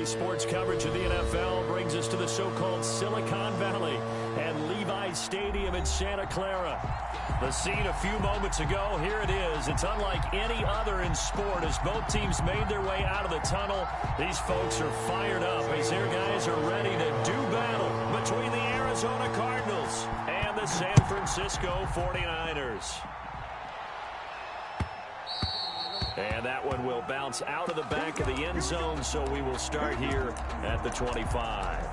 sports coverage of the NFL brings us to the so-called Silicon Valley and Levi's Stadium in Santa Clara. The scene a few moments ago, here it is. It's unlike any other in sport as both teams made their way out of the tunnel. These folks are fired up as their guys are ready to do battle between the Arizona Cardinals and the San Francisco 49ers. And that one will bounce out of the back of the end zone, so we will start here at the 25.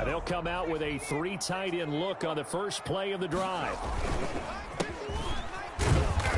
They'll come out with a 3 tight end look on the first play of the drive.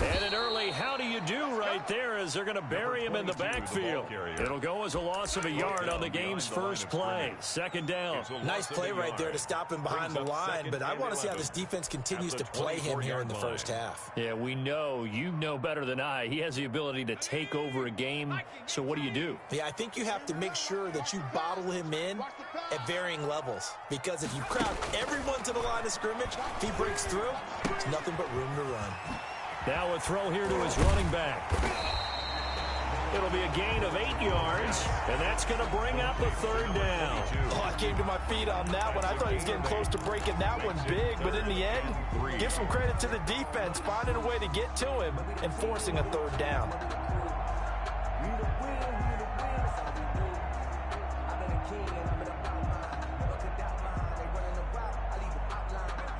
And an early how do you do right there as they're going to bury him in the backfield. It'll go as a loss of a yard on the game's first play. Second down. Nice play right there to stop him behind the line, but I want to see how this defense continues to play him here in the first half. Yeah, we know, you know better than I, he has the ability to take over a game, so what do? Yeah, I think you have to make sure that you bottle him in at varying levels, because if you crowd everyone to the line of scrimmage, if he breaks through, there's nothing but room to run. Now a throw here to his running back. It'll be a gain of 8 yards, and that's going to bring up a third down. Oh, I came to my feet on that one. I thought he was getting close to breaking that one big, but in the end, give some credit to the defense, finding a way to get to him and forcing a third down.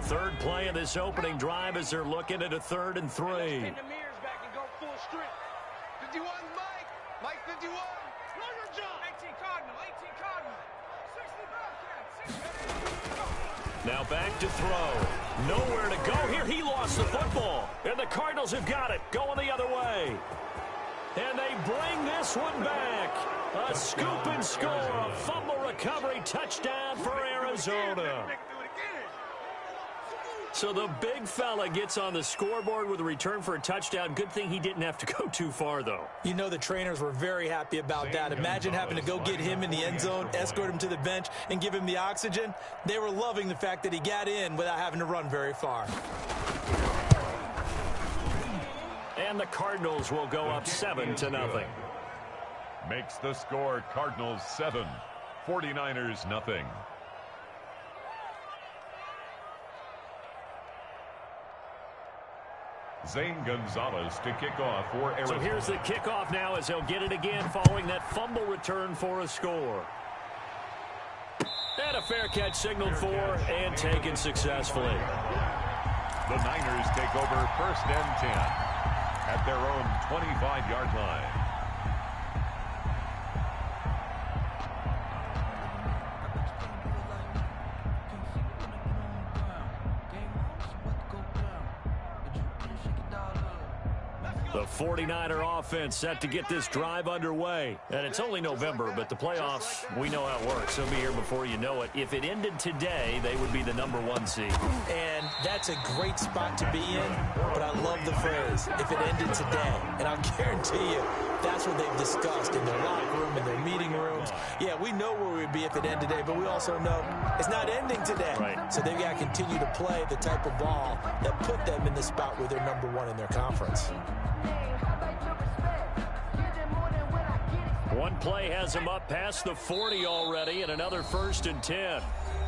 Third play of this opening drive as they're looking at a 3rd and 3. Now back to throw. Nowhere to go here. He lost the football. And the Cardinals have got it. Going the other way. And they bring this one back. A scoop and score. A fumble recovery touchdown for Arizona. So the big fella gets on the scoreboard with a return for a touchdown. Good thing he didn't have to go too far, though. You know the trainers were very happy about that. Imagine having to go get him in the end zone, escort him to the bench, and give him the oxygen. They were loving the fact that he got in without having to run very far. And the Cardinals will go up 7-0. Makes the score Cardinals 7, 49ers nothing. Zane Gonzalez to kick off for Arizona. So here's the kickoff now as they'll get it again following that fumble return for a score. And a fair catch signaled for and taken successfully. The Niners take over 1st and 10 at their own 25-yard line. The 49er offense set to get this drive underway. And it's only November, but the playoffs, we know how it works. They'll be here before you know it. If it ended today, they would be the #1 seed. And that's a great spot to be in, but I love the phrase, if it ended today. And I'll guarantee you, that's what they've discussed in their locker room, in their meeting rooms. Yeah, we know where we'd be if it ended today, but we also know it's not ending today. Right. So they've got to continue to play the type of ball that put them in the spot where they're #1 in their conference. One play has him up past the 40 already, and another 1st and 10.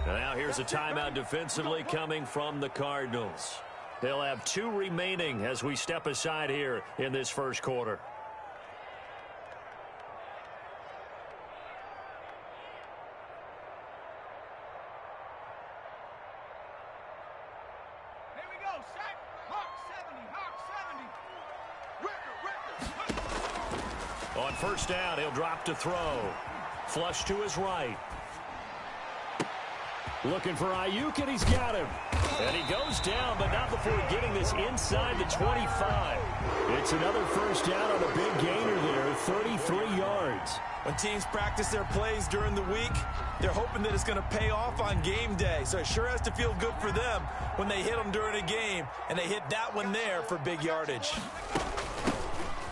And now here's a timeout defensively coming from the Cardinals. They'll have 2 remaining as we step aside here in this first quarter. On 1st down, he'll drop to throw. Flush to his right. Looking for Ayuk, and he's got him. And he goes down, but not before getting this inside the 25. It's another 1st down on a big gainer there, 33 yards. When teams practice their plays during the week, they're hoping that it's going to pay off on game day. So it sure has to feel good for them when they hit them during a game, and they hit that one there for big yardage.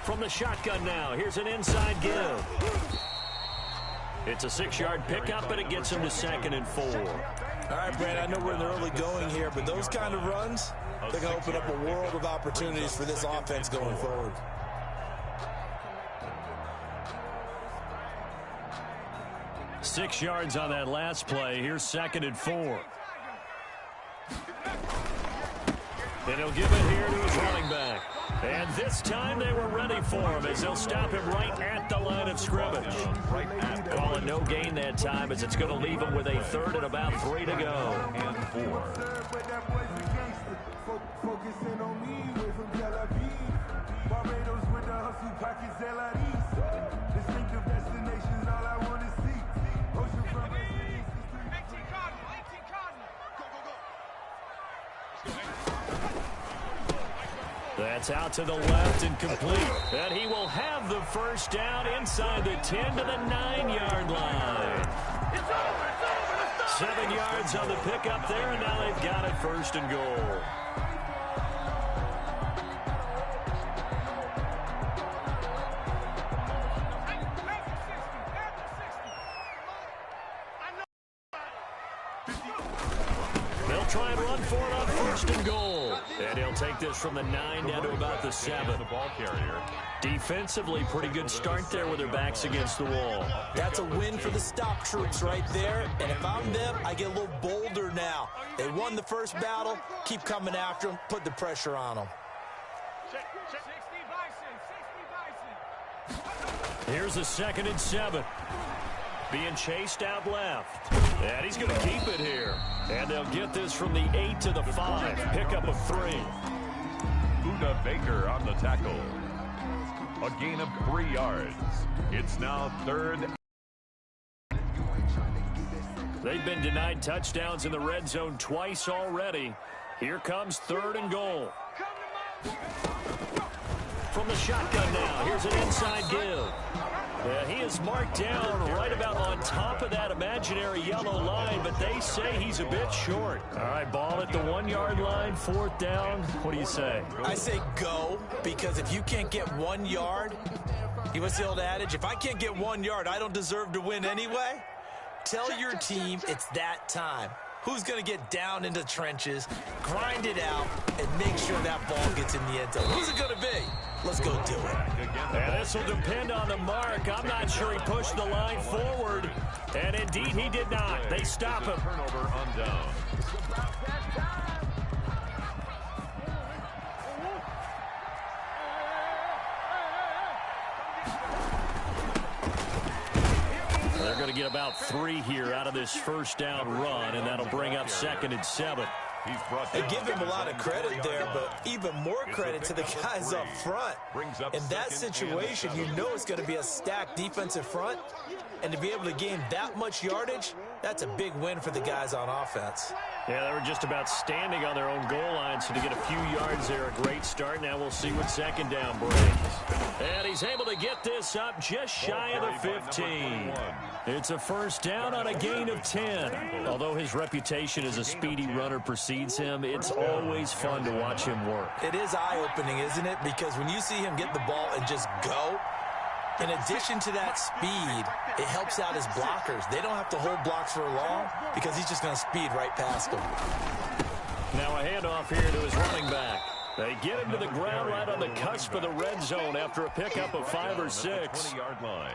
From the shotgun now, here's an inside give. It's a 6-yard pickup, and it gets him to 2nd and 4. All right, Brad, I know we're in the early going here, but those kind of runs, they're going to open up a world of opportunities for this offense going forward. Six yards on that last play. Here's 2nd and 4. And he'll give it here to his running back. And this time they were ready for him as they'll stop him right at the line of scrimmage. Calling no gain that time as it's going to leave him with a 3rd and about 3 to go. And 4. That's out to the left and complete. And he will have the first down inside the 10 to the 9-yard line. 7 yards on the pickup there, and now they've got it 1st and goal. They'll try and run for it on 1st and goal. And he'll take this from the 9 down to about the 7. The ball carrier. Defensively, pretty good start there with their backs against the wall. That's a win for the stop troops right there. And if I'm them, I get a little bolder now. They won the first battle. Keep coming after them. Put the pressure on them. Here's a 2nd and 7. Being chased out left. And he's going to keep it here. And they'll get this from the 8 to the 5. Pickup of 3. Buda Baker on the tackle. A gain of 3 yards. It's now 3rd. They've been denied touchdowns in the red zone twice already. Here comes 3rd and goal. From the shotgun now. Here's an inside give. Yeah, he is marked down right about on top of that imaginary yellow line, but they say he's a bit short. All right, ball at the 1-yard line, 4th down. What do you say? I say go, because if you can't get 1 yard, what's the old adage? If I can't get 1 yard, I don't deserve to win anyway. Tell your team it's that time. Who's going to get down into the trenches, grind it out, and make sure that ball gets in the end zone? Who's it going to be? Let's go do it. And this will depend on the mark. I'm not sure he pushed the line forward. And indeed, he did not. They stop him. Turnover on down. They're going to get about 3 here out of this first down run, and that'll bring up 2nd and 7. They give him a lot of credit there, but even more credit to the guys up front. In that situation, you know it's going to be a stacked defensive front, and to be able to gain that much yardage, that's a big win for the guys on offense. Yeah, they were just about standing on their own goal line, so to get a few yards there, a great start. Now we'll see what 2nd down brings. And he's able to get this up just shy of the 15. It's a first down on a gain of 10. Although his reputation as a speedy runner precedes him, it's always fun to watch him work. It is eye-opening, isn't it? Because when you see him get the ball and just go, in addition to that speed, it helps out his blockers. They don't have to hold blocks for long because he's just going to speed right past them. Now a handoff here to his running back. They get him to the ground right on the cusp of the red zone after a pickup of 5 or 6. 20-yard line.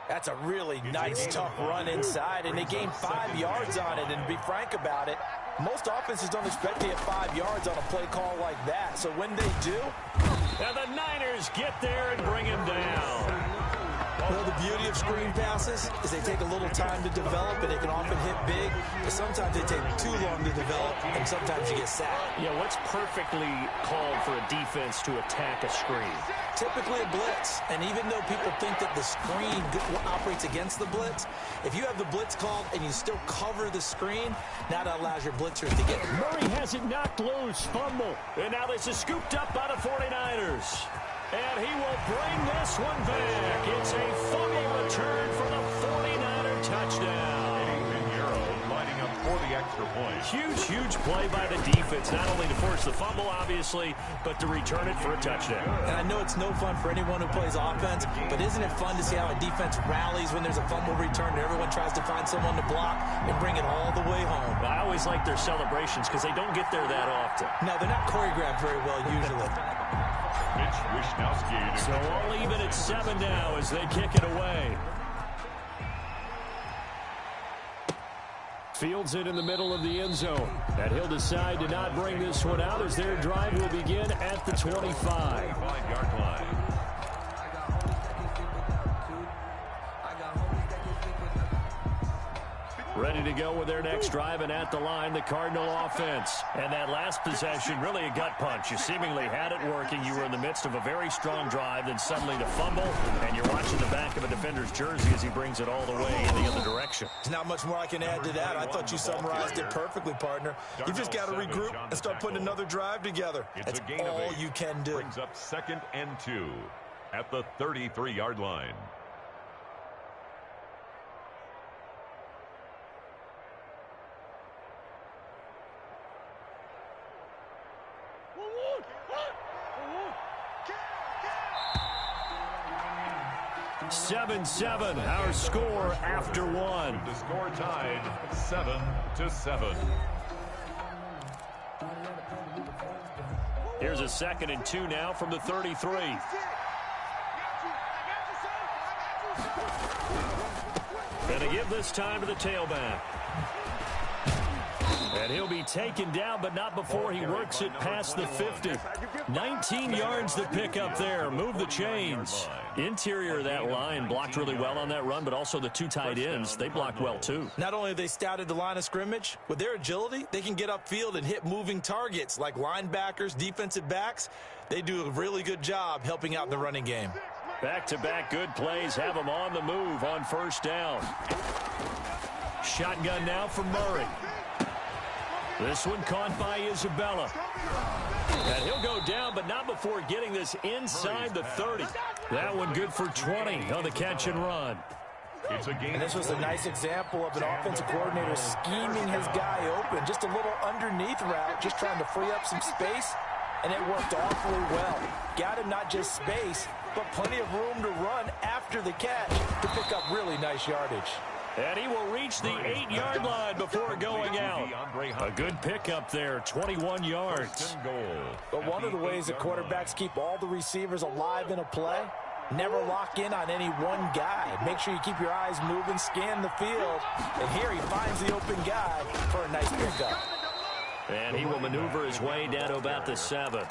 That's a really nice, tough run inside, and they gained 5 yards on it. And to be frank about it, most offenses don't expect to get 5 yards on a play call like that. So when they do, and the Niners get there and bring him down. Well, the beauty of screen passes is they take a little time to develop, and they can often hit big, but sometimes they take too long to develop, and sometimes you get sacked. Yeah, what's perfectly called for a defense to attack a screen? Typically a blitz, and even though people think that the screen operates against the blitz, if you have the blitz called and you still cover the screen, now that allows your blitzers to get it. Murray has it knocked loose, fumble, and now this is scooped up by the 49ers. And he will bring this one back. It's a funny return for the 49er touchdown. Lining up for the extra point. Huge play by the defense, not only to force the fumble, obviously, but to return it for a touchdown. And I know it's no fun for anyone who plays offense, but isn't it fun to see how a defense rallies when there's a fumble return and everyone tries to find someone to block and bring it all the way home? I always like their celebrations because they don't get there that often. No, they're not choreographed very well usually. Mitch Wisnowski. So all even at 7 now as they kick it away. Fields it in the middle of the end zone. And he'll decide to not bring this one out as their drive will begin at the 25-yard line. Ready to go with their next drive, and at the line, the Cardinal offense. And that last possession, really a gut punch. You seemingly had it working. You were in the midst of a very strong drive, then suddenly the fumble, and you're watching the back of a defender's jersey as he brings it all the way in the other direction. There's not much more I can add to that. I thought you summarized it perfectly, partner. You just got to regroup and start putting another drive together. That's all you can do. Brings up 2nd and 2 at the 33-yard line. Seven, our score after one. The score tied 7-7. Here's a 2nd and 2 now from the 33. And to give this time to the tailback. And he'll be taken down, but not before he works it past the 50. 19 yards to pick up there. Move the chains. Interior of that line blocked really well on that run, but also the 2 tight ends, they blocked well too. Not only have they scouted the line of scrimmage, with their agility, they can get upfield and hit moving targets like linebackers, defensive backs. They do a really good job helping out in the running game. Back-to-back good plays have them on the move on first down. Shotgun now from Murray. This one caught by Isabella. And he'll go down, but not before getting this inside the 30. That one good for 20 on the catch and run. And this was a nice example of an offensive coordinator scheming his guy open. Just a little underneath route, just trying to free up some space, and it worked awfully well. Got him not just space, but plenty of room to run after the catch to pick up really nice yardage. And he will reach the 8-yard line before going out. A good pickup there, 21 yards. But one of the ways that quarterbacks keep all the receivers alive in a play, never lock in on any one guy. Make sure you keep your eyes moving, scan the field. And here he finds the open guy for a nice pickup. And he will maneuver his way down to about the 7.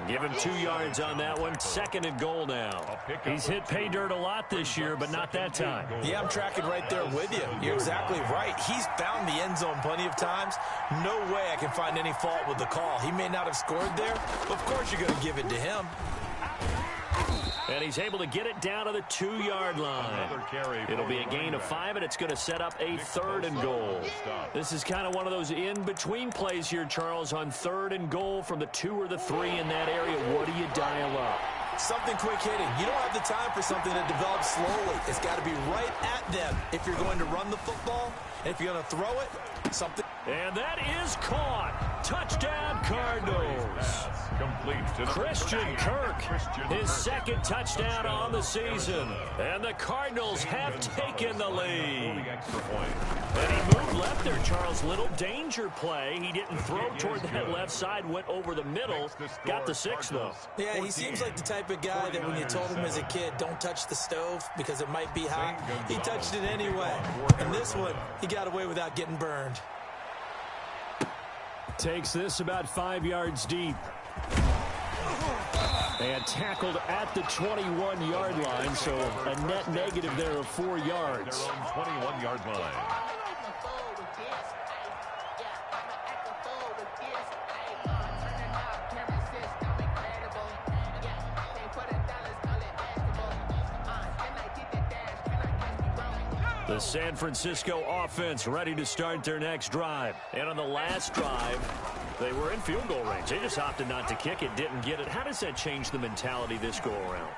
Give him 2 yards on that one. 2nd and goal now. He's hit pay dirt a lot this year, but not that time. Yeah, I'm tracking right there with you. You're exactly right. He's found the end zone plenty of times. No way I can find any fault with the call. He may not have scored there, but of course you're going to give it to him. And he's able to get it down to the 2-yard line. It'll be a gain of 5, and it's going to set up a 3rd and goal. This is kind of one of those in-between plays here, Charles, on 3rd and goal from the 2 or the 3 in that area. What do you dial up? Something quick hitting. You don't have the time for something that develops slowly. It's got to be right at them if you're going to run the football. And if you're going to throw it, something. And that is caught. Touchdown, Cardinals. Christian Kirk, his 2nd touchdown on the season. And the Cardinals have taken the lead. And he moved left there, Charles. Little danger play. He didn't throw toward that left side, went over the middle. Got the 6, though. Yeah, he seems like the type of guy that when you told him as a kid, don't touch the stove because it might be hot, he touched it anyway. And this one, he got away without getting burned. Takes this about 5 yards deep. And tackled at the 21-yard line, so a net negative there of 4 yards. 21-yard line. The San Francisco offense ready to start their next drive. And on the last drive, they were in field goal range. They just opted not to kick it, didn't get it. How does that change the mentality this go-around?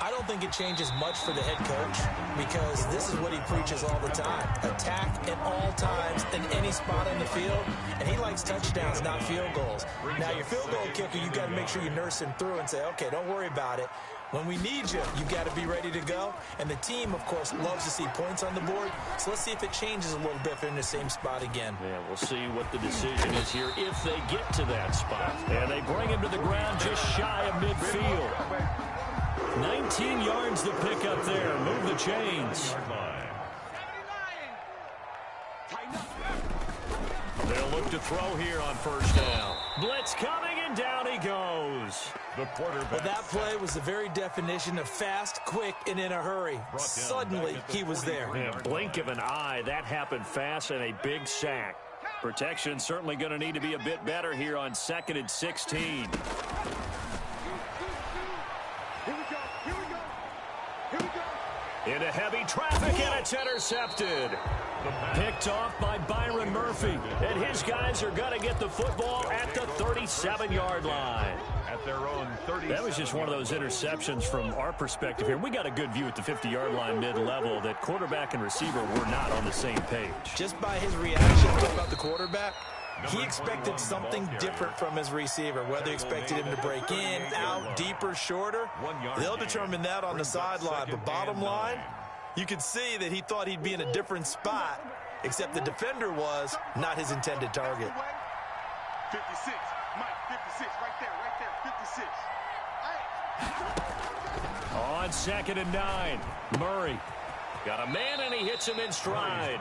I don't think it changes much for the head coach because this is what he preaches all the time. Attack at all times in any spot on the field, and he likes touchdowns, not field goals. Now, your field goal kicker, you got to make sure you nurse him through and say, okay, don't worry about it. When we need you, you got to be ready to go. And the team, of course, loves to see points on the board. So let's see if it changes a little bit if they're in the same spot again. Yeah, we'll see what the decision is here if they get to that spot. And they bring him to the ground just shy of midfield. 19 yards to pick up there. Move the chains. They'll look to throw here on first down. Blitz coming, and down he goes. The quarterback. Well, that play was the very definition of fast, quick, and in a hurry. Suddenly, he was there. Yeah, blink of an eye. That happened fast, and a big sack. Protection certainly going to need to be a bit better here on 2nd and 16. Into heavy traffic, and it's intercepted. Picked off by Byron Murphy. And his guys are going to get the football at the 37-yard line. At their own 30. That was just one of those interceptions from our perspective here. We got a good view at the 50-yard line mid-level that quarterback and receiver were not on the same page. Just by his reaction about the quarterback, he expected something different from his receiver, whether he expected him to break in, out, deeper, shorter. They'll determine that on the sideline. But bottom line, you could see that he thought he'd be in a different spot, except the defender was not his intended target. 56, Mike, 56, right there, 56. On 2nd and 9, Murray got a man, and he hits him in stride.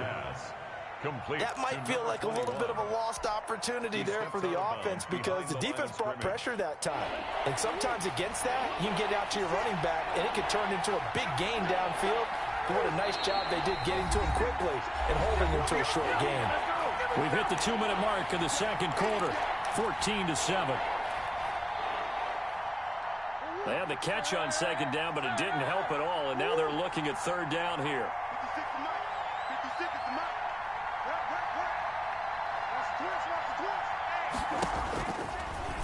That might feel like a little bit of a lost opportunity there for the offense because the defense brought pressure that time. And sometimes against that, you can get out to your running back, and it could turn into a big gain downfield. What a nice job they did getting to him quickly and holding him to a short gain. We've hit the 2-minute mark of the second quarter, 14-7. They had the catch on 2nd down, but it didn't help at all, and now they're looking at 3rd down here. 56 is Mike. 56 is the Mike.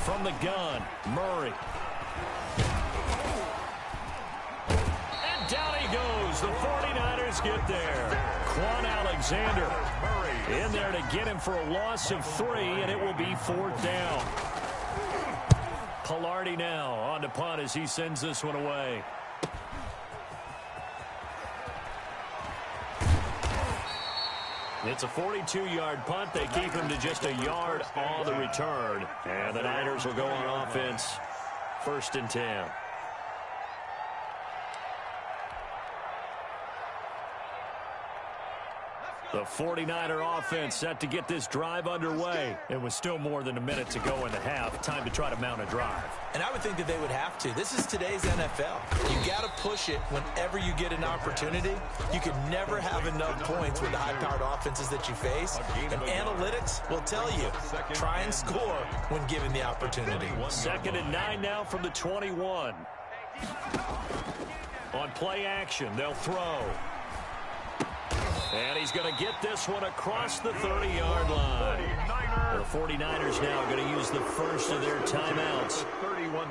From the gun, Murray. And down he goes. The 49ers get there. Quan Alexander in there to get him for a loss of 3, and it will be 4th down. Pilardi now on to punt as he sends this one away. It's a 42-yard punt. They keep him to just a yard on the return. And the Niners will go on offense, 1st and 10. The 49er offense set to get this drive underway. It was still more than a minute to go in the half. Time to try to mount a drive. And I would think that they would have to. This is today's NFL. You got to push it whenever you get an opportunity. You can never have enough points with the high-powered offenses that you face. And analytics will tell you, try and score when given the opportunity. 2nd and 9 now from the 21. On play action, they'll throw. And he's going to get this one across the 30-yard line. The 49ers now going to use the first of their timeouts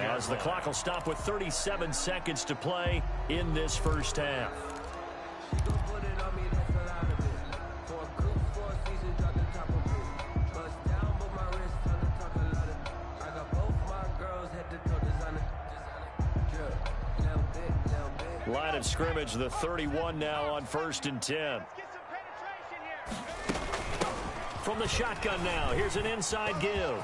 as the clock will stop with 37 seconds to play in this first half. Line of scrimmage, the 31 now on 1st and 10. From the shotgun now, here's an inside give.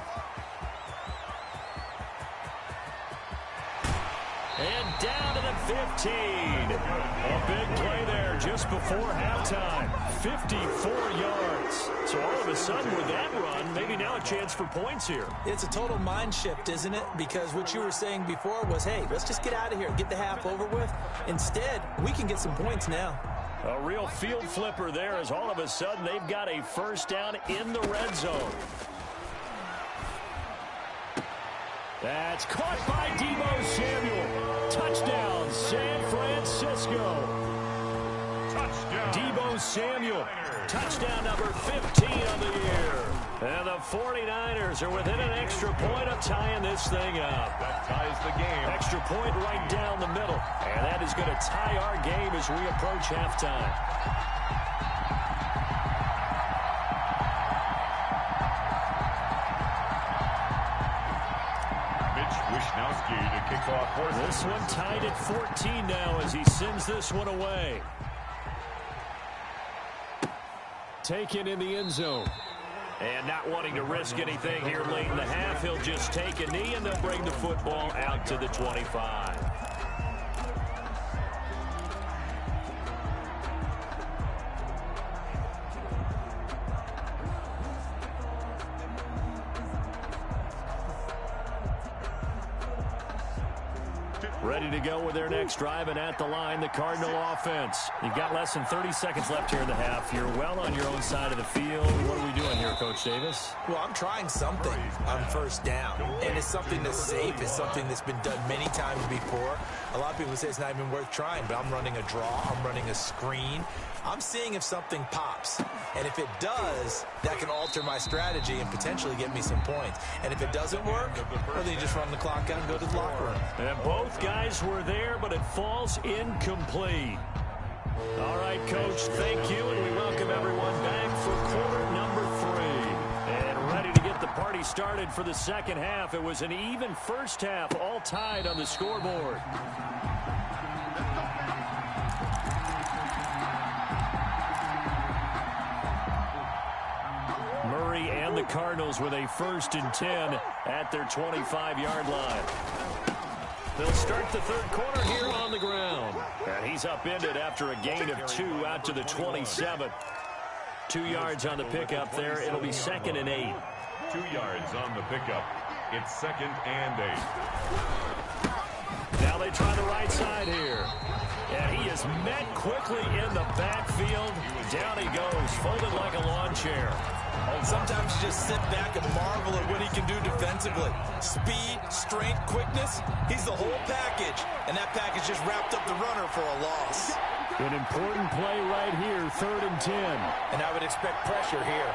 And down to the 15. A big play there just before halftime. 54 yards. So all of a sudden with that run, maybe now a chance for points here. It's a total mind shift, isn't it? Because what you were saying before was, hey, let's just get out of here, get the half over with. Instead, we can get some points now. A real field flipper there as all of a sudden they've got a first down in the red zone. That's caught by Deebo Samuel. Touchdown, San Francisco. Deebo Samuel, touchdown number 15 on the year. And the 49ers are within an extra point of tying this thing up. That ties the game. Extra point right down the middle. And that is going to tie our game as we approach halftime. To kick off for this one tied at 14 now as he sends this one away. Taken in the end zone. And not wanting to risk anything here late in the half, he'll just take a knee and they'll bring the football out to the 25. Ready to go with their next drive, and at the line, the Cardinal offense. You've got less than 30 seconds left here in the half. You're well on your own side of the field. What are we doing here, Coach Davis? Well, I'm trying something on first down, and it's something that's safe. It's something that's been done many times before. A lot of people say it's not even worth trying, but I'm running a draw. I'm running a screen. I'm seeing if something pops, and if it does, that can alter my strategy and potentially get me some points. And if it doesn't work, well, then you just run the clock out and go to the locker room. And both guys were there, but it falls incomplete. All right, Coach, thank you, and we welcome everyone back for quarter number 3. And ready to get the party started for the second half. It was an even first half, all tied on the scoreboard. Murray and the Cardinals with a 1st and 10 at their 25-yard line. They'll start the third quarter here on the ground. And he's upended after a gain of 2 out to the 27. 2 yards on the pickup there. It'll be 2nd and 8. 2 yards on the pickup. It's 2nd and 8. Now they try the right side here. And he is met quickly in the backfield. Down he goes, folded like a lawn chair. Sometimes you just sit back and marvel at what he can do defensively. Speed, strength, quickness, he's the whole package. And that package just wrapped up the runner for a loss. An important play right here, 3rd and 10. And I would expect pressure here.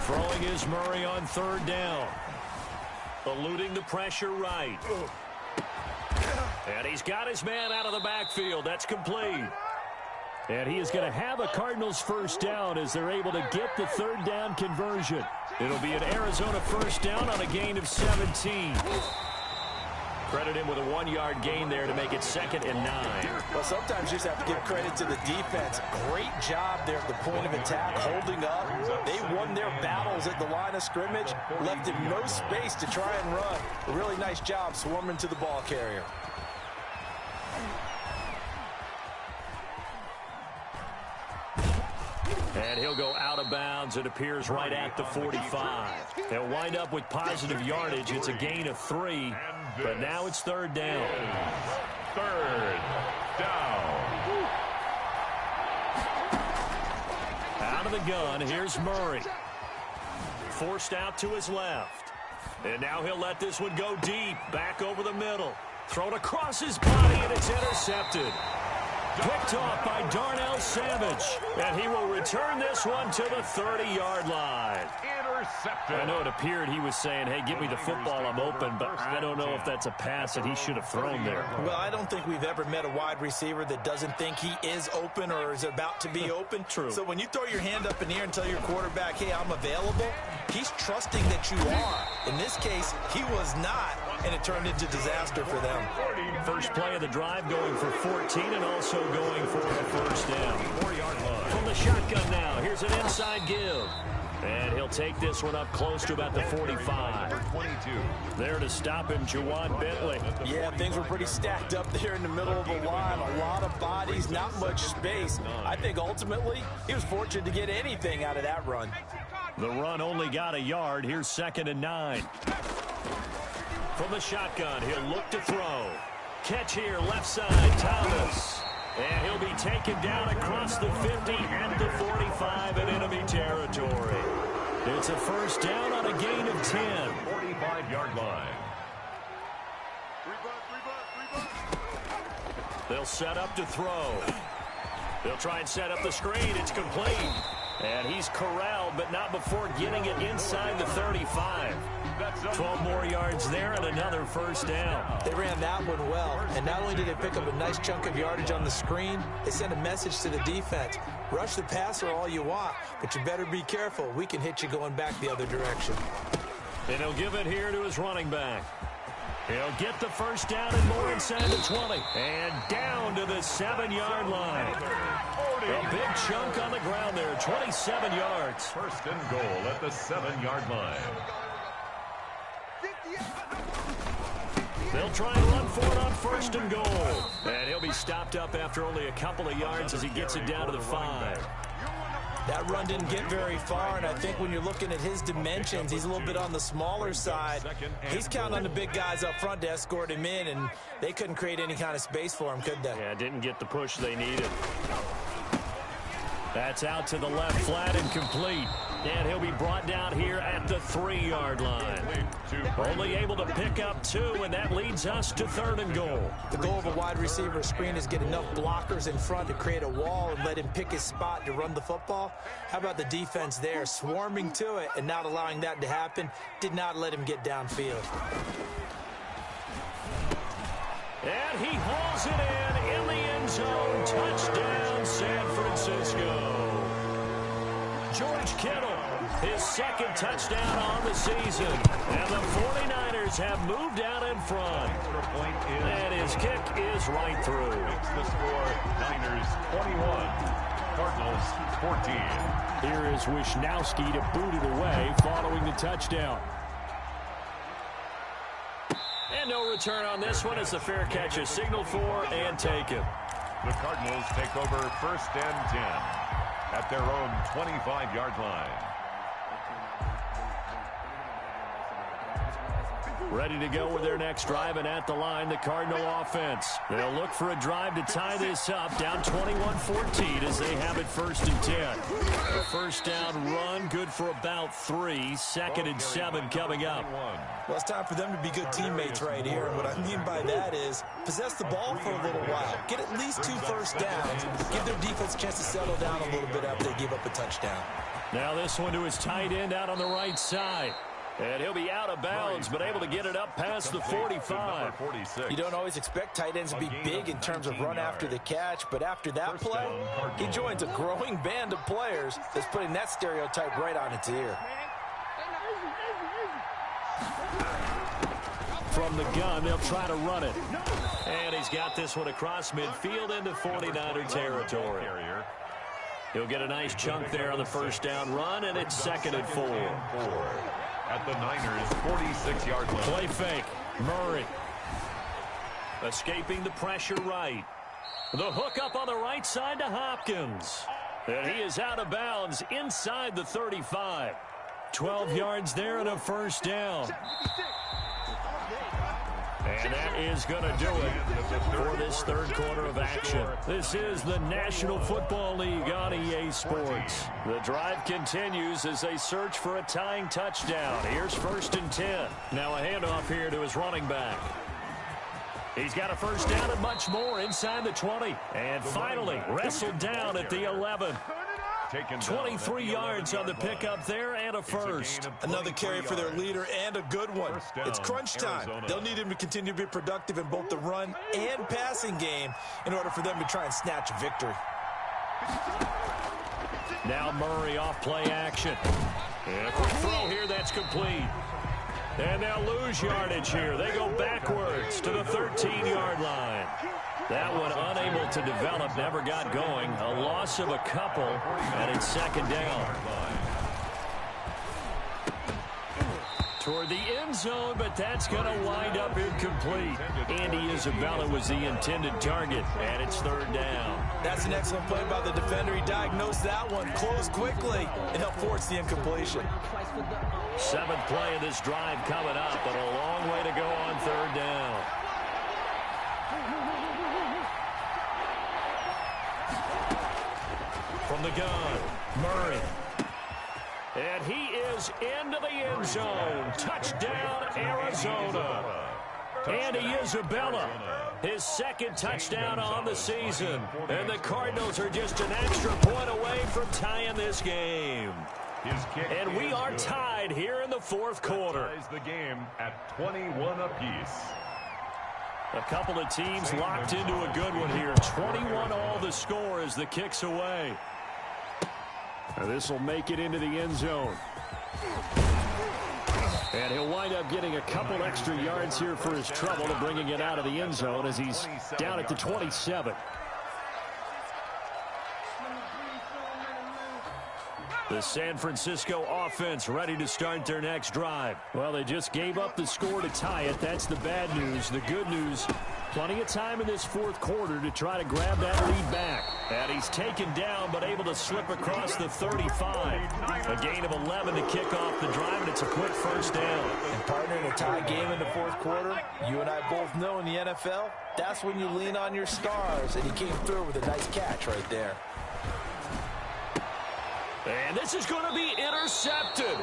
Throwing is Murray on 3rd down. Eluding the pressure right. And he's got his man out of the backfield. That's complete. And he is going to have a Cardinals 1st down as they're able to get the 3rd down conversion. It'll be an Arizona 1st down on a gain of 17. Credit him with a 1-yard gain there to make it 2nd and 9. Well, sometimes you just have to give credit to the defense. Great job there at the point of attack, holding up. They won their battles at the line of scrimmage, left him no space to try and run. A really nice job swarming to the ball carrier. And he'll go out of bounds. It appears right at the 45. They'll wind up with positive yardage. It's a gain of 3, but now it's 3rd down. 3rd down. Out of the gun, here's Murray. Forced out to his left. And now he'll let this one go deep, back over the middle. Thrown across his body, and it's intercepted. Picked off by Darnell Savage. And he will return this one to the 30-yard line. Intercepted. I know it appeared he was saying, hey, give me the football, I'm open, but I don't know if that's a pass that he should have thrown there. Well, I don't think we've ever met a wide receiver that doesn't think he is open or is about to be open. True. So when you throw your hand up in the air and tell your quarterback, hey, I'm available, he's trusting that you are. In this case, he was not, and it turned into disaster for them. First play of the drive going for 14 and also going for a 1st down. 4-yard line. From the shotgun now, here's an inside give. And he'll take this one up close to about the 45. 22. There to stop him, Juwan Bentley. Yeah, things were pretty stacked up there in the middle of the line. A lot of bodies, not much space. I think ultimately he was fortunate to get anything out of that run. The run only got a yard. Here's 2nd and 9. From the shotgun, he'll look to throw. Catch here, left side, Thomas. And he'll be taken down across the 50 and the 45 in enemy territory. It's a first down on a gain of 10. 45-yard line. They'll set up to throw. They'll try and set up the screen. It's complete. And he's corralled, but not before getting it inside the 35. 12 more yards there and another first down. They ran that one well, and not only did they pick up a nice chunk of yardage on the screen, they sent a message to the defense. Rush the passer all you want, but you better be careful. We can hit you going back the other direction. And he'll give it here to his running back. He'll get the first down and more inside the 20. And down to the 7-yard line. A big chunk on the ground there, 27 yards. First and goal at the 7-yard line. They'll try and run for it on first and goal. And he'll be stopped up after only a couple of yards as he gets it down to the 5. That run didn't get very far, and I think when you're looking at his dimensions, he's a little bit on the smaller side. He's counting on the big guys up front to escort him in, and they couldn't create any kind of space for him, could they? Yeah, didn't get the push they needed. That's out to the left, flat and complete. And he'll be brought down here at the 3-yard line. Only able to pick up 2, and that leads us to 3rd and goal. The goal of a wide receiver screen is get enough blockers in front to create a wall and let him pick his spot to run the football. How about the defense there, swarming to it and not allowing that to happen? Did not let him get downfield. And he hauls it in the end zone. Touchdown, San Francisco. George Kittle, his 2nd touchdown on the season. And the 49ers have moved out in front. And his kick is right through. Makes the score Niners 21, Cardinals 14. Here is Wishnowski to boot it away following the touchdown. And no return on this one as the fair catch is signaled for and taken. The Cardinals take over 1st and 10 at their own 25-yard line. Ready to go with their next drive, and at the line, the Cardinal offense. They'll look for a drive to tie this up, down 21-14 as they have it 1st and 10. A first down run, good for about 3. 2nd and 7 coming up. Well, it's time for them to be good teammates right here. And what I mean by that is possess the ball for a little while. Get at least 2 first downs. Give their defense a chance to settle down a little bit after they give up a touchdown. Now this one to his tight end out on the right side. And he'll be out of bounds, but able to get it up past the 45. You don't always expect tight ends to be big in terms of run after the catch, but after that play, he joins a growing band of players that's putting that stereotype right on its ear. From the gun, they'll try to run it. And he's got this one across midfield into 49er territory. He'll get a nice chunk there on the first down run, and it's 2nd and 4. At the Niners' 46-yard line. Play fake. Murray. Escaping the pressure right. The hook up on the right side to Hopkins. And he is out of bounds inside the 35. 12 yards there and a first down. And that is going to do it for this 3rd quarter of action. This is the National Football League on EA Sports. The drive continues as they search for a tying touchdown. Here's 1st and 10. Now a handoff here to his running back. He's got a first down and much more inside the 20. And finally wrestled down at the 11. 23 yards on the pickup there and a first. Another carry for their leader and a good one. It's crunch time. They'll need him to continue to be productive in both the run and passing game in order for them to try and snatch a victory. Now Murray off play action. And a quick throw here that's complete. And they'll lose yardage here. They go backwards to the 13-yard line. That one unable to develop, never got going. A loss of a couple, and it's 2nd down. Toward the end zone, but that's going to wind up incomplete. Andy Isabella was the intended target, and it's 3rd down. That's an excellent play by the defender. He diagnosed that one, closed quickly, and helped force the incompletion. 7th play of this drive coming up, but a long way to go on 3rd down. From the gun, Murray. And he is into the end zone. Touchdown, Arizona. Andy Isabella, his second touchdown on the season. And the Cardinals are just an extra point away from tying this game. And we are tied here in the fourth quarter. Ties the game at 21 apiece. A couple of teams locked into a good one here. 21 all the score as the kick's away. This will make it into the end zone. And he'll wind up getting a couple extra yards here for his trouble to bringing it out of the end zone as he's down at the 27. The San Francisco offense ready to start their next drive. Well, they just gave up the score to tie it. That's the bad news. The good news, plenty of time in this fourth quarter to try to grab that lead back. And he's taken down but able to slip across the 35. A gain of 11 to kick off the drive, and it's a quick first down. And partner, in a tie game in the fourth quarter, you and I both know in the NFL, that's when you lean on your stars. And he came through with a nice catch right there. And this is going to be intercepted.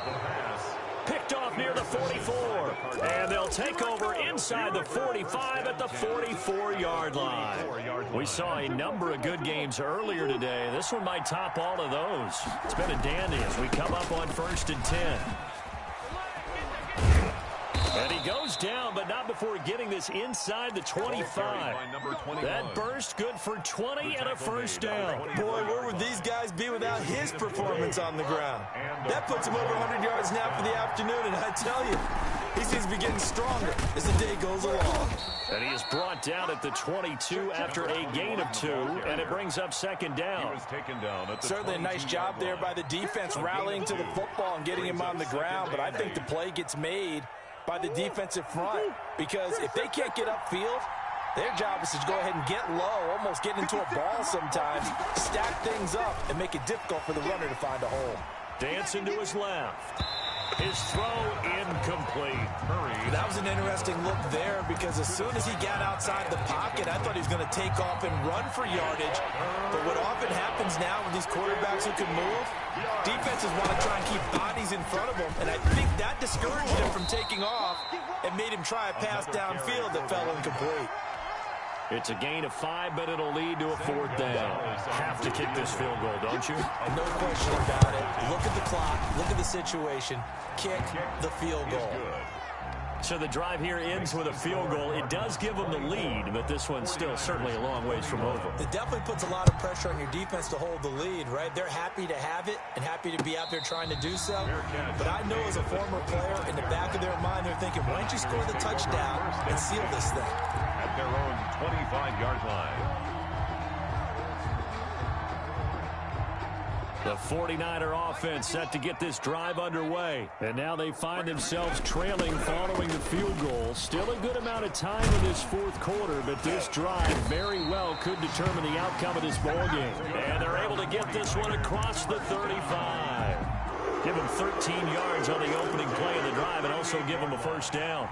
Picked off near the 44. And they'll take over inside the 45 at the 44-yard line. We saw a number of good games earlier today. This one might top all of those. It's been a dandy as we come up on 1st and 10. And he goes down, but not before getting this inside the 25. That burst good for 20 and a first down. Boy, where would these guys be without his performance on the ground? That puts him over 100 yards now for the afternoon, and I tell you, he seems to be getting stronger as the day goes along. And he is brought down at the 22 after a gain of 2, and it brings up second down. Certainly a nice job there by the defense rallying to the football and getting him on the ground, but I think the play gets made by the defensive front, because if they can't get upfield, their job is to go ahead and get low, almost get into a ball sometimes, stack things up, and make it difficult for the runner to find a hole. Dancing to his left. His throw incomplete. That was an interesting look there, because as soon as he got outside the pocket, I thought he was going to take off and run for yardage. But what often happens now with these quarterbacks who can move, defenses want to try and keep bodies in front of them, and I think that discouraged him from taking off and made him try a pass downfield that fell incomplete. It's a gain of 5, but it'll lead to a fourth down. Have to kick this field goal, don't you? No question about it. Look at the clock. Look at the situation. Kick the field goal. So the drive here ends with a field goal. It does give them the lead, but this one's still certainly a long ways from over. It definitely puts a lot of pressure on your defense to hold the lead, right? They're happy to have it and happy to be out there trying to do so. But I know as a former player, in the back of their mind, they're thinking, why don't you score the touchdown and seal this thing? At their own 25-yard line. The 49er offense set to get this drive underway. And now they find themselves trailing following the field goal. Still a good amount of time in this fourth quarter, but this drive very well could determine the outcome of this ball game. And they're able to get this one across the 35. Give them 13 yards on the opening play of the drive and also give them a first down.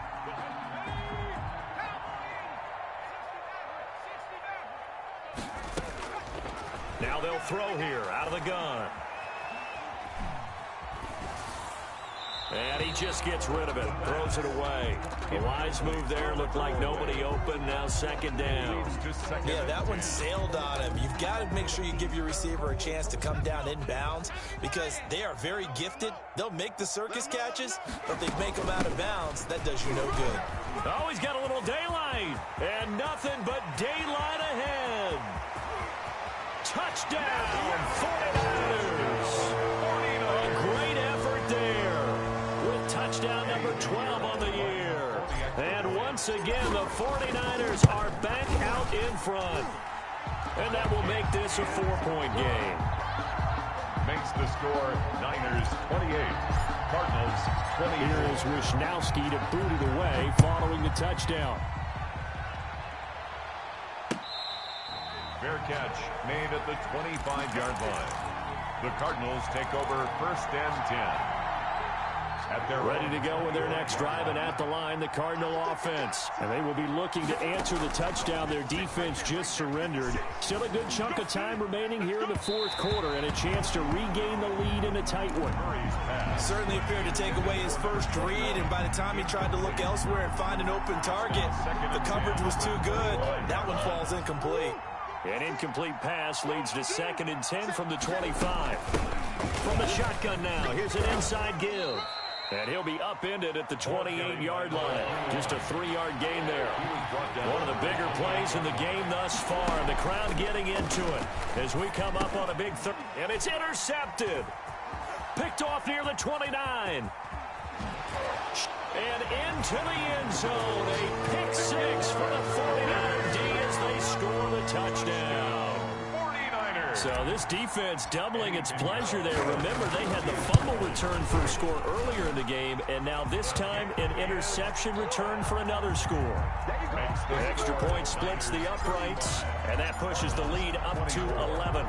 Now they'll throw here out of the gun. And he just gets rid of it. Throws it away. A wise move there. Looked like nobody open. Now second down. Yeah, that one sailed on him. You've got to make sure you give your receiver a chance to come down inbounds because they are very gifted. They'll make the circus catches, but if they make them out of bounds, that does you no good. Oh, he's got a little daylight. And nothing but daylight ahead. Touchdown, 49ers. A great effort there with touchdown number 12 on the year. And once again, the 49ers are back out in front. And that will make this a 4-point game. Makes the score Niners 28, Cardinals 20. Here is Wisnowski to boot it away following the touchdown. Fair catch made at the 25-yard line. The Cardinals take over 1st and 10. At Ready to go with their next drive, and at the line, the Cardinal offense. And they will be looking to answer the touchdown their defense just surrendered. Still a good chunk of time remaining here in the fourth quarter, and a chance to regain the lead in a tight one. Certainly appeared to take away his first read, and by the time he tried to look elsewhere and find an open target, the coverage was too good. That one falls incomplete. An incomplete pass leads to 2nd and 10 from the 25. From the shotgun now, here's an inside give. And he'll be upended at the 28-yard line. Just a 3-yard gain there. One of the bigger plays in the game thus far. And the crowd getting into it as we come up on a big third. And it's intercepted. Picked off near the 29. And into the end zone. A pick 6 for the 49er D as they score the touchdown. 49ers. So this defense doubling its pleasure there. Remember, they had the fumble return for a score earlier in the game, and now this time an interception return for another score. The extra point splits the uprights, and that pushes the lead up to 11.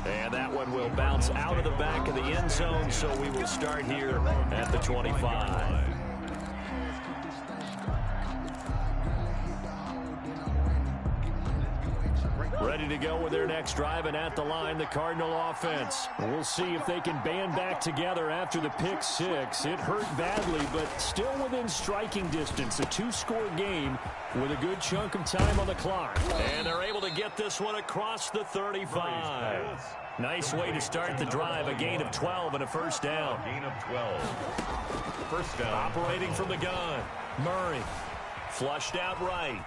And that one will bounce out of the back of the end zone, so we will start here at the 25. Ready to go with their next drive, and at the line, the Cardinal offense. We'll see if they can band back together after the pick 6. It hurt badly, but still within striking distance. A 2-score game with a good chunk of time on the clock. And they're able to get this one across the 35. Nice way to start the drive. A gain of 12 and a first down. Gain of 12. First down. Operating from the gun. Murray. Flushed out right.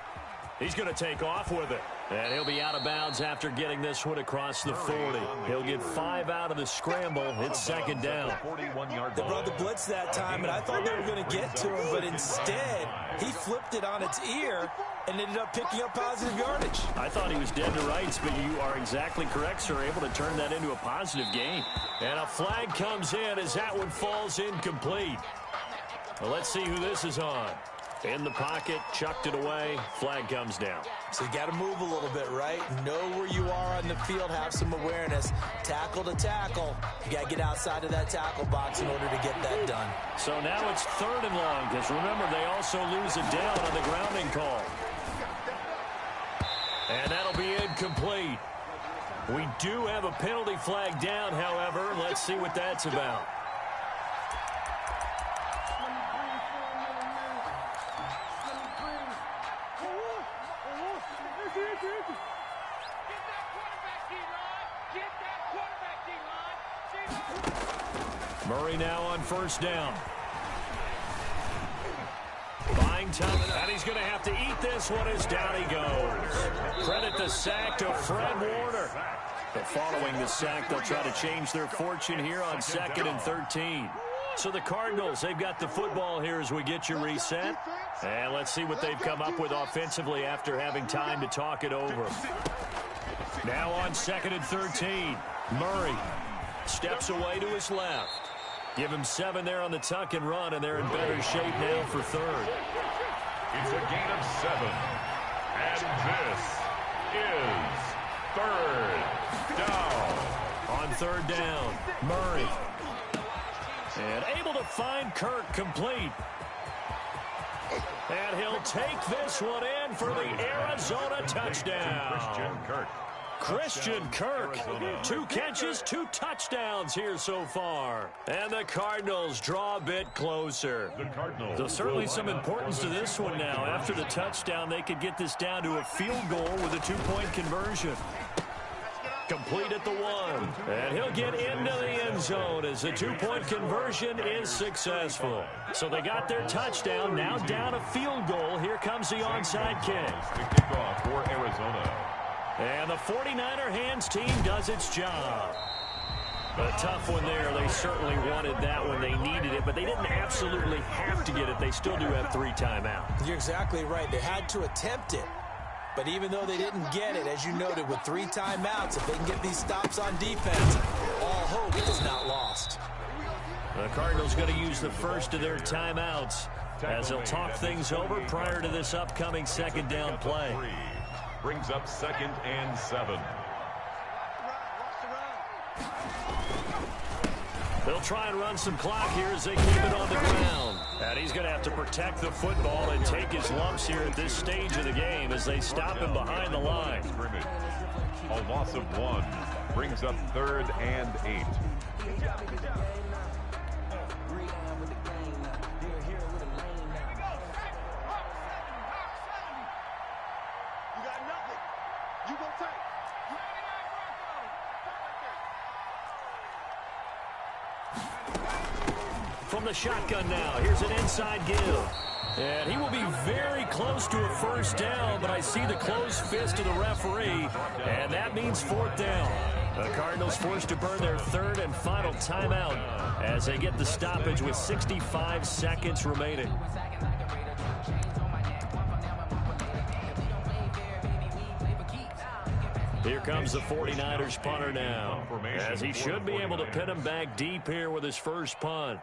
He's going to take off with it. And he'll be out of bounds after getting this one across the 40. He'll get 5 out of the scramble. It's 2nd down. They brought the blitz that time, and I thought they were going to get to him, but instead, he flipped it on its ear and ended up picking up positive yardage. I thought he was dead to rights, but you are exactly correct, sir. Able to turn that into a positive gain. And a flag comes in as that one falls incomplete. Well, let's see who this is on. In the pocket, chucked it away, flag comes down. So you got to move a little bit, right? Know where you are on the field, have some awareness. Tackle to tackle. You got to get outside of that tackle box in order to get that done. So now it's 3rd and long, because remember, they also lose a down on the grounding call. And that'll be incomplete. We do have a penalty flag down, however. Let's see what that's about. Murray now on first down. Buying time, and he's going to have to eat this one as down he goes. Credit the sack to Fred Warner. But following the sack, they'll try to change their fortune here on 2nd and 13. So the Cardinals, they've got the football here as we get you reset. And let's see what they've come up with offensively after having time to talk it over. Now on 2nd and 13, Murray steps away to his left. Give him 7 there on the tuck and run, and they're in better shape now for 3rd. It's a gain of 7. And this is 3rd down. On 3rd down, Murray. And able to find Kirk complete. And he'll take this one in for the Arizona touchdown. Christian Kirk, 2 catches, 2 touchdowns here so far. And the Cardinals draw a bit closer. So certainly some importance to this one now. After the touchdown, they could get this down to a field goal with a 2-point conversion. Complete at the 1. And he'll get into the end zone as the 2-point conversion is successful. So they got their touchdown, now down a field goal. Here comes the onside kick. The kickoff for Arizona. And the 49er hands team does its job. A tough one there. They certainly wanted that when they needed it, but they didn't absolutely have to get it. They still do have 3 timeouts. You're exactly right. They had to attempt it. But even though they didn't get it, as you noted, with 3 timeouts, if they can get these stops on defense, all hope is not lost. The Cardinals going to use the first of their timeouts as they'll talk things over prior to this upcoming 2nd down play. Brings up 2nd and 7. They'll try and run some clock here as they keep it on the ground. And he's going to have to protect the football and take his lumps here at this stage of the game as they stop him behind the line. A loss of 1 brings up 3rd and 8. From the shotgun now, here's an inside give. And he will be very close to a first down, but I see the closed fist of the referee, and that means 4th down. The Cardinals forced to burn their 3rd and final timeout as they get the stoppage with 65 seconds remaining. Here comes the 49ers punter now, as he should be able to pin him back deep here with his first punt.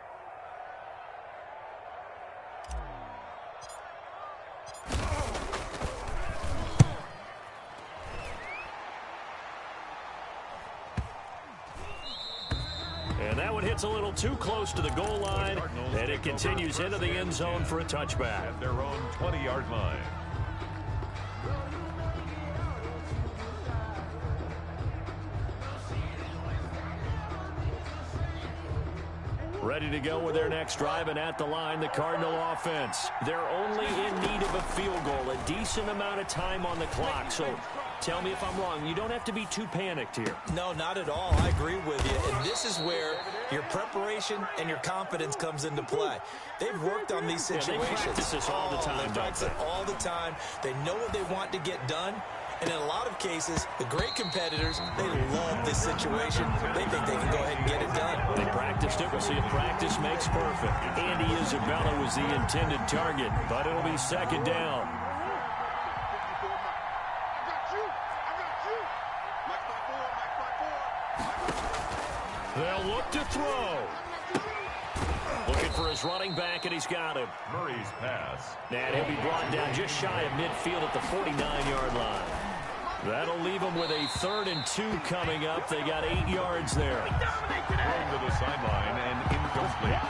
And that one hits a little too close to the goal line, and it continues into the end zone for a touchback. At their own 20-yard line. Ready to go with their next drive, and at the line, the Cardinal offense. They're only in need of a field goal, a decent amount of time on the clock. So tell me if I'm wrong. You don't have to be too panicked here. No, not at all. I agree with you. And this is where your preparation and your confidence comes into play. They've worked on these situations. Yeah, they practice this all the time. They practice it all the time. They know what they want to get done. And in a lot of cases, the great competitors, they love this situation. They think they can go ahead and get it done. They practiced it. We'll see if practice makes perfect. Andy Isabella was the intended target, but it'll be 2nd down. They'll look to throw. Looking for his running back, and he's got him. Murray's pass. And he'll be brought down just shy of midfield at the 49-yard line. That'll leave them with a 3rd and 2 coming up. They got 8 yards there. Thrown to the sideline and incomplete.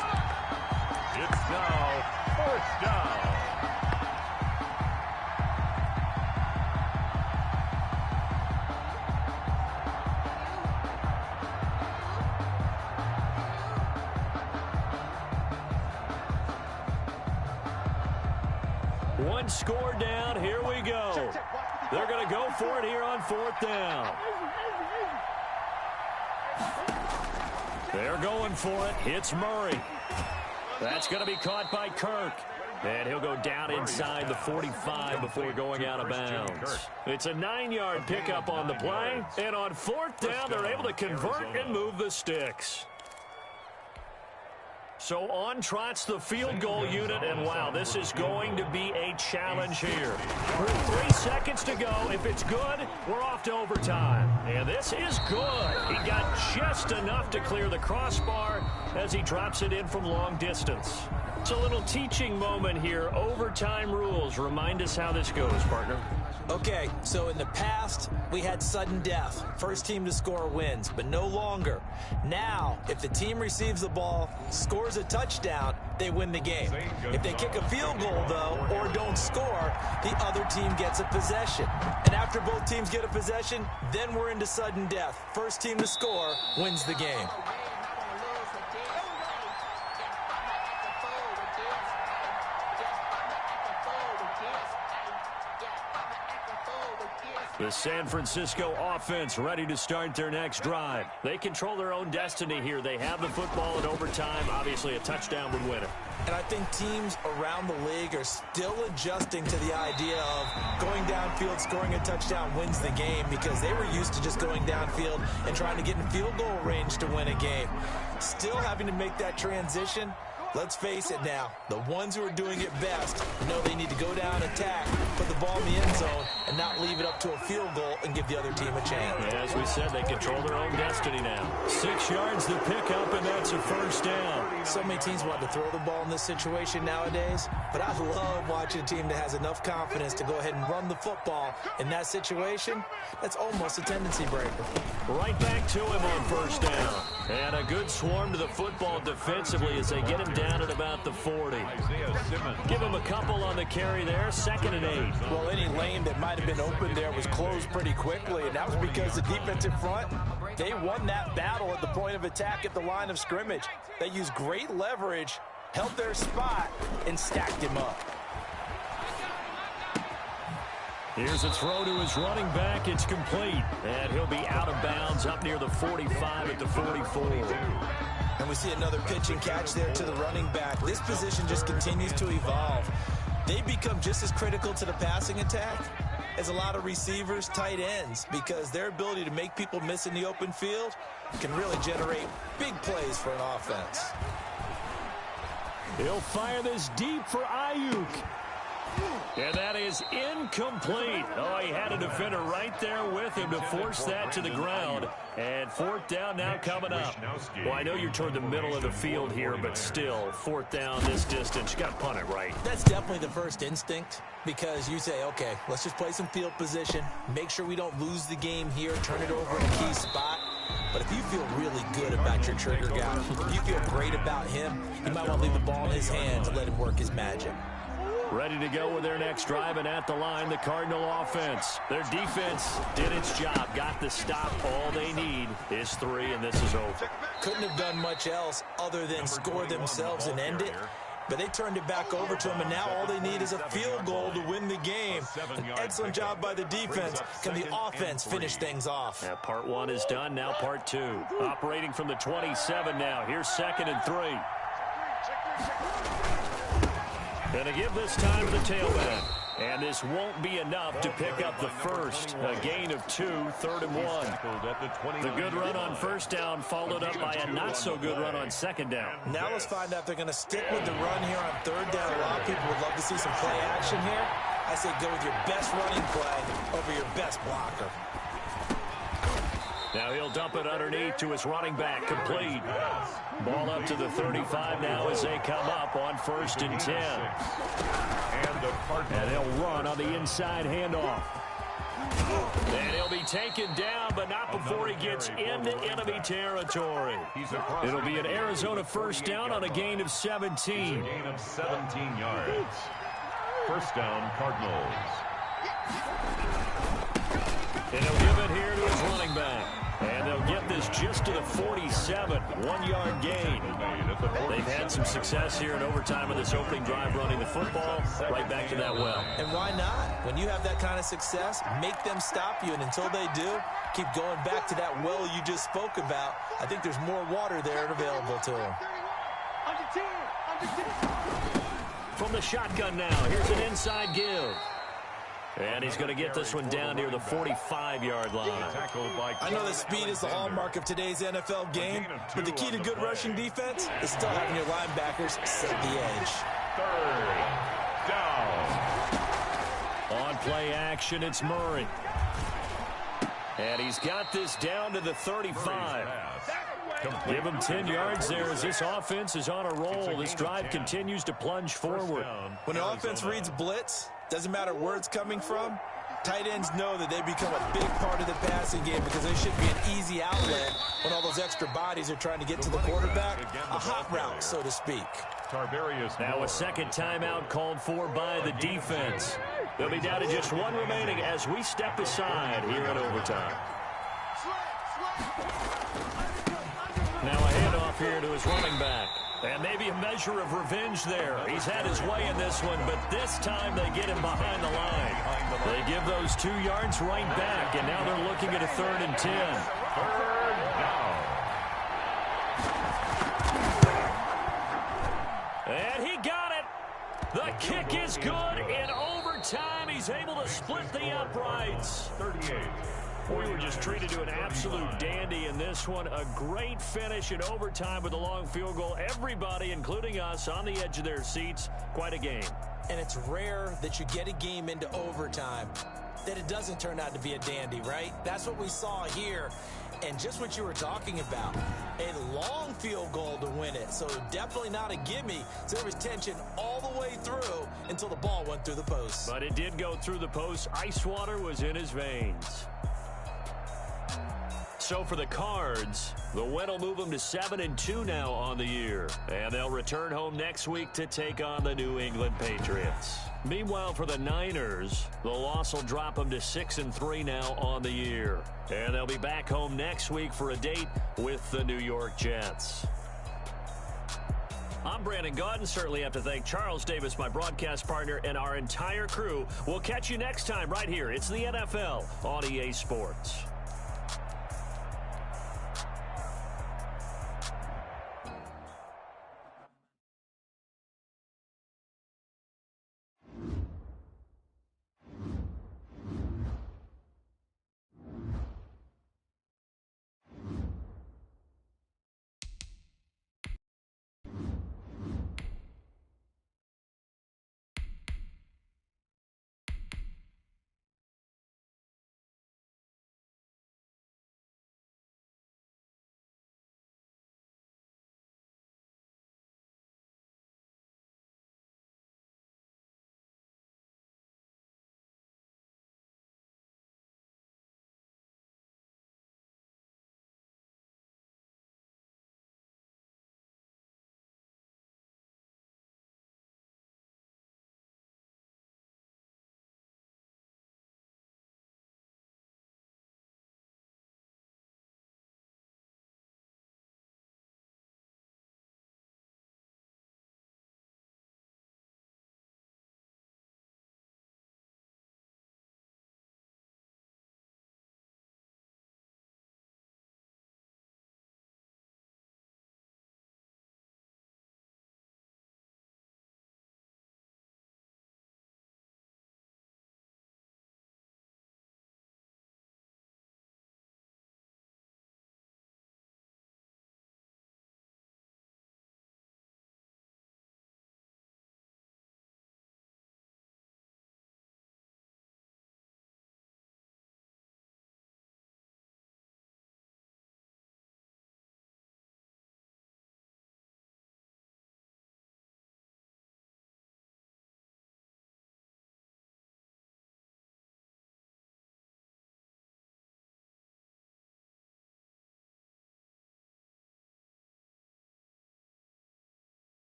It's now 4th down. One score down. Here we go. They're going to go for it here on 4th down. They're going for it. It's Murray. That's going to be caught by Kirk. And he'll go down inside the 45 before going out of bounds. It's a 9-yard pickup on the play. And on 4th down, they're able to convert and move the sticks. So on trots the field goal unit, and wow, this is going to be a challenge here. 3 seconds to go. If it's good, we're off to overtime. And this is good. He got just enough to clear the crossbar as he drops it in from long distance. It's a little teaching moment here. Overtime rules. Remind us how this goes, partner. Okay, so in the past, we had sudden death. First team to score wins, but no longer. Now, if the team receives the ball, scores a touchdown, they win the game. If they kick a field goal, though, or don't score, the other team gets a possession. And after both teams get a possession, then we're into sudden death. First team to score wins the game. The San Francisco offense ready to start their next drive. They control their own destiny here. They have the football in overtime. Obviously, a touchdown would win it. And I think teams around the league are still adjusting to the idea of going downfield, scoring a touchdown wins the game, because they were used to just going downfield and trying to get in field goal range to win a game. Still having to make that transition, Let's face it now, the ones who are doing it best know they need to go down, attack, put the ball in the end zone, and not leave it up to a field goal and give the other team a chance. Yeah, as we said, they control their own destiny now. 6 yards to pick up, and that's a first down. So many teams want to throw the ball in this situation nowadays, but I love watching a team that has enough confidence to go ahead and run the football. In that situation, that's almost a tendency breaker. Right back to him on first down. And a good swarm to the football defensively as they get him down at about the 40. Give him a couple on the carry there, 2nd and 8. Well, any lane that might have been open there was closed pretty quickly, and that was because the defensive front, they won that battle at the point of attack at the line of scrimmage. They used great leverage, held their spot, and stacked him up. Here's a throw to his running back. It's complete. And he'll be out of bounds up near the 45 at the 44. And we see another pitch and catch there to the running back. This position just continues to evolve. They become just as critical to the passing attack as a lot of receivers, tight ends, because their ability to make people miss in the open field can really generate big plays for an offense. He'll fire this deep for Ayuk. And that is incomplete. Oh, he had a defender right there with him to force that to the ground. And 4th down now coming up. Well, I know you're toward the middle of the field here, but still, 4th down this distance. You got to punt it right. That's definitely the first instinct, because you say, okay, let's just play some field position, make sure we don't lose the game here, turn it over in a key spot. But if you feel really good about your trigger guy, if you feel great about him, you might want to leave the ball in his hands and let him work his magic. Ready to go with their next drive, and at the line, the Cardinal offense. Their defense did its job, got the stop. All they need is 3, and this is over. Couldn't have done much else other than score themselves and end it. But they turned it back over to him, and now all they need is a field goal to win the game. An excellent job by the defense. Can the offense finish things off? Yeah, part 1 is done, now part 2. Operating from the 27 now. Here's 2nd and 3. Gonna give this time to the tailback. And this won't be enough to pick up the first. A gain of 2, 3rd and 1. The good run on first down followed up by a not-so-good run on 2nd down. Now let's find out if they're going to stick with the run here on 3rd down. A lot of people would love to see some play action here. I say go with your best running play over your best blocker. Now he'll dump it underneath to his running back. Complete. Ball up to the 35 now as they come up on 1st and 10. And they'll run on the inside handoff. And he'll be taken down, but not before he gets into enemy territory. It'll be an Arizona first down on a gain of 17. Gain of 17 yards. First down, Cardinals. And he'll give it here to his running back. And they'll get this just to the 47, 1-yard gain. They've had some success here in overtime in this opening drive running the football. Right back to that well. And why not? When you have that kind of success, make them stop you. And until they do, keep going back to that well you just spoke about. I think there's more water there available to them. From the shotgun now, here's an inside give. And he's going to get this one down near the 45-yard line. I know that speed is the hallmark of today's NFL game, but the key to good rushing defense is still having your linebackers set the edge. 3rd down. On play action, it's Murray. And he's got this down to the 35. Give him 10 yards there as this offense is on a roll. This drive continues to plunge forward. When an offense reads blitz, doesn't matter where it's coming from, tight ends know that they become a big part of the passing game because they should be an easy outlet when all those extra bodies are trying to get to the quarterback. A hot route, so to speak. Now a second timeout called for by the defense. They'll be down to just 1 remaining as we step aside here in overtime. Now a handoff here to his running back. And maybe a measure of revenge there. He's had his way in this one, but this time they get him behind the line. They give those 2 yards right back, and now they're looking at a 3rd and 10. 3rd down. And he got it. The kick is good. In overtime, he's able to split the uprights. 38. We were just treated to an absolute dandy in this one. A great finish in overtime with a long field goal. Everybody, including us, on the edge of their seats. Quite a game. And it's rare that you get a game into overtime that it doesn't turn out to be a dandy, right? That's what we saw here. And just what you were talking about, a long field goal to win it. So definitely not a gimme. So there was tension all the way through until the ball went through the post. But it did go through the post. Ice water was in his veins. So for the Cards, the win will move them to 7-2 now on the year. And they'll return home next week to take on the New England Patriots. Meanwhile, for the Niners, the loss will drop them to 6-3 now on the year. And they'll be back home next week for a date with the New York Jets. I'm Brandon Gaudin. Certainly have to thank Charles Davis, my broadcast partner, and our entire crew. We'll catch you next time right here. It's the NFL on EA Sports.